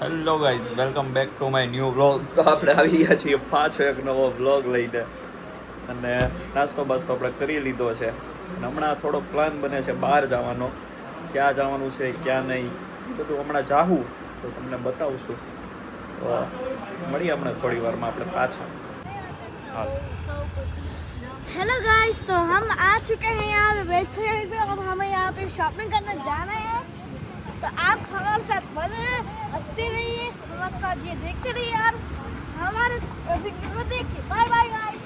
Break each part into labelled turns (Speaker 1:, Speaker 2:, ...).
Speaker 1: Hello guys, welcome back to my new vlog. તો આપણે આવી ગયા છીએ પાછો એક નવો વ્લોગ લઈને. અને નાસ્તો બાસ્તો આપણે કરી લીધો છે. અને હમણાં થોડો પ્લાન બને છે બહાર જવાનો. ક્યાં જવાનું છે ક્યાં નહીં એ બધું હમણાં જાહું તો તમને બતાવશું. તો મળીએ હમણાં થોડી વારમાં આપણે પાછા. હા,
Speaker 2: हेलो गाइस, तो हम आ चुके हैं यहाँ पे वेबसाइट पे और हमें यहाँ पे शॉपिंग करने जाना है। तो आप हमारे साथ बने हंसते रहिए, हमारे साथ ये देखते रहिए यार, हमारे वीडियो को देखिए। Bye bye guys.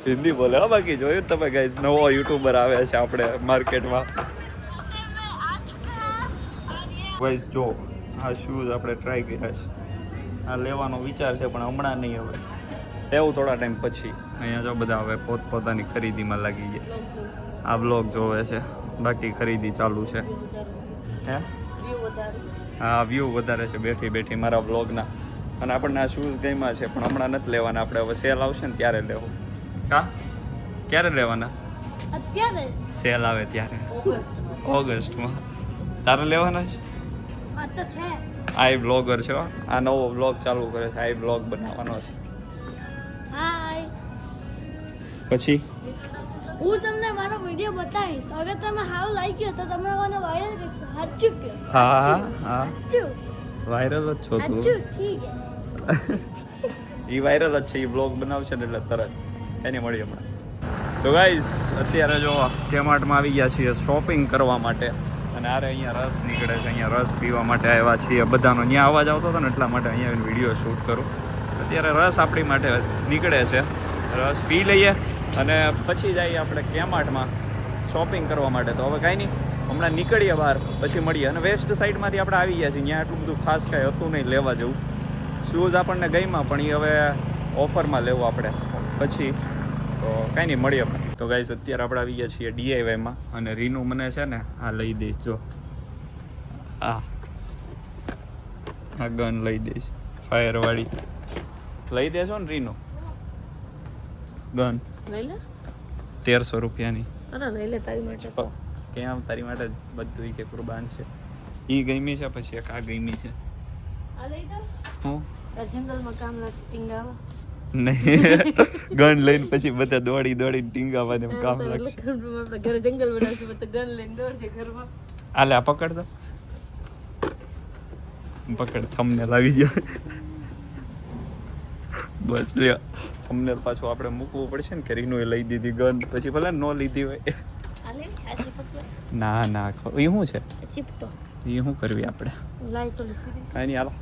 Speaker 1: હિન્દી બોલે હો. બાકી જોયું તમે ગાઈઝ, નવો યુટ્યુબર આવે છે આપણે માર્કેટમાં. ગાઈઝ જો આ શૂઝ આપણે ટ્રાય કર્યા છે. આ લેવાનો વિચાર છે પણ હમણાં નહીં, હવે લેવું થોડા ટાઈમ પછી. અહીંયા જો બધા હવે પોતપોતાની ખરીદીમાં લાગી ગયા છે. આ બ્લોગ જોવે છે, બાકી ખરીદી ચાલુ છે. હે હા, વ્યૂ વધારે છે બેઠી બેઠી મારા બ્લોગના. અને આપણને આ શૂઝ ગમ્યા છે પણ હમણાં નથી લેવાના. આપણે હવે સેલ આવશે ને ત્યારે લેવું. કા ક્યારે લેવાના?
Speaker 2: અત્યારે
Speaker 1: સેલ આવે ત્યારે, ઓગસ્ટમાં. તારે લેવાના છે?
Speaker 2: આ તો છે.
Speaker 1: આઈ બ્લોગર છે હો. આ નવો બ્લોગ ચાલુ કરે છે, આઈ બ્લોગ બનાવવાનો છે.
Speaker 2: હાય,
Speaker 1: પછી
Speaker 2: હું તમને મારો વિડિયો બતાવીશ. અગર તમે સારું લાગ્યો તો તમે મને વાયરલ કરશો. સાચું કે?
Speaker 1: હા હા
Speaker 2: સાચું
Speaker 1: વાયરલ જ છો તું.
Speaker 2: સાચું ઠીક હે.
Speaker 1: એ વાયરલ જ છે. એ બ્લોગ બનાવશે ને એટલે તરત એની મળી હમણાં. તો ગાઈઝ અત્યારે જો કેમાર્ટમાં આવી ગયા છીએ શોપિંગ કરવા માટે. અને આરે અહીંયા રસ નીકળે છે, અહીંયા રસ પીવા માટે આવ્યા છીએ બધાનો. ત્યાં અવાજ આવતો હતો ને એટલા માટે અહીંયા આવીને વિડીયો શૂટ કરું. અત્યારે રસ આપણી માટે નીકળે છે. રસ પી લઈએ અને પછી જઈએ આપણે કેમાર્ટમાં શોપિંગ કરવા માટે. તો હવે કાંઈ નહીં, હમણાં નીકળીએ બહાર, પછી મળીએ. અને વેસ્ટ સાઈડમાંથી આપણે આવી ગયા છીએ. ત્યાં એટલું બધું ખાસ કાંઈ હતું નહીં લેવા જેવું. શૂઝ આપણને ગમ્યા પણ એ હવે ઓફરમાં લેવું આપણે પછી. તો કાંઈ નહીં, મળીએ આપણે. તો ગાઈઝ અત્યારે આપણે આવી ગયા છીએ DIYમાં. અને રીનું મને છે ને આ લઈ દઈશ. જો આ ગન લઈ દઈશ, ફાયરવાળી લઈ દેશો ને રીનું? ગન
Speaker 2: લઈ લે.
Speaker 1: 1300 રૂપિયાની.
Speaker 2: અરે લઈ લે તારી માટે.
Speaker 1: કેમ તારી માટે બધું કે કુરબાન છે. ઈ ગમી છે, પછી એક આ ગમી છે.
Speaker 2: આ લઈ દો.
Speaker 1: હું
Speaker 2: જંગલમાં કામ લાગે ટીંગાવા.
Speaker 1: નહીં, ગન લઈને પછી બધા દોડી દોડીને ટીંગાવાને એમ કામ લાગશે.
Speaker 2: આપણે ઘરે જંગલ બનાવશું તો ગન લઈને દોડશે ઘરમાં.
Speaker 1: આલે આ પકડ દો, પકડ. થંબનેલ આવી જાય. બસ લ્યો, થંબનેલ પાછું આપણે મૂકવું પડશે ને કે રીનું એ લઈ દીધી ગન, પછી ભલે ન લીધી હોય.
Speaker 2: આ લે સાચી પકડ.
Speaker 1: ના ના, એ શું છે?
Speaker 2: ચીપટો.
Speaker 1: એ શું કરવી આપણે?
Speaker 2: લાઈટ ઓલી સીરી.
Speaker 1: કાંઈ નહીં, હાલો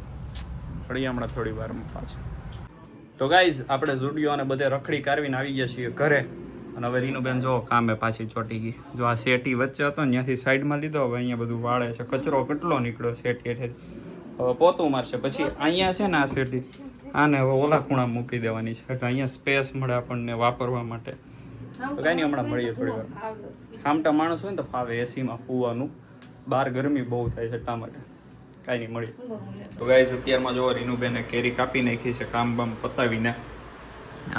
Speaker 1: ફરી હમણાં થોડી વારમાં પાછું. તો ગાઈઝ આપણે ઝુડિયો અને બધે રખડી કાઢવીને આવી ગયા છીએ ઘરે. અને હવે રીનુબેન જો કામે પાછી ચોટી ગઈ. જો આ શેટી વચ્ચે હતો ને ત્યાંથી સાઈડમાં લીધો. હવે અહીંયા બધું વાળે છે. કચરો કેટલો નીકળ્યો શેટી હેઠે. હવે પોતું મારશે. પછી અહીંયા છે ને આ શેટી, આને હવે ઓલા ખૂણા મૂકી દેવાની છે એટલે અહીંયા સ્પેસ મળે આપણને વાપરવા માટે. તો કાંઈ નહીં, હમણાં મળીએ થોડી વાર. ખામટા માણસ હોય ને તો ફાવે એસીમાં પૂવાનું. બહાર ગરમી બહુ થાય છે એટલા માટે. કાંઈ નહીં, મળીએ. તો ગાઈઝ અત્યારમાં જો રીનુબેને કેરી કાપી નાખી છે કામ બામ પતાવીને.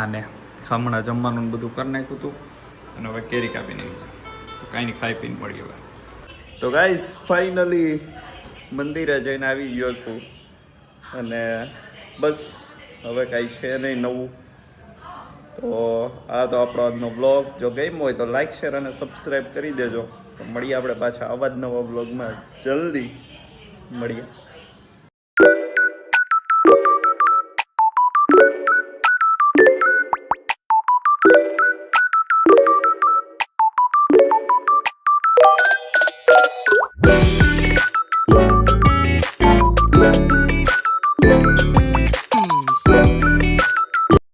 Speaker 1: આને હમણાં જમવાનું બધું કરી નાખ્યું હતું અને હવે કેરી કાપી નાખી છે. તો કાંઈ નહીં, ખાઈ પીને મળીએ હવે. તો ગાઈઝ ફાઇનલી મંદિરે જઈને આવી ગયો છું. અને બસ હવે કાંઈ છે નહીં નવું. તો આ તો આપણો આજનો બ્લોગ. જો ગમ્યો હોય તો લાઈક, શેર અને સબસ્ક્રાઈબ કરી દેજો. તો મળીએ આપણે પાછા આવા જ નવા બ્લોગમાં. જલ્દી મળીએ.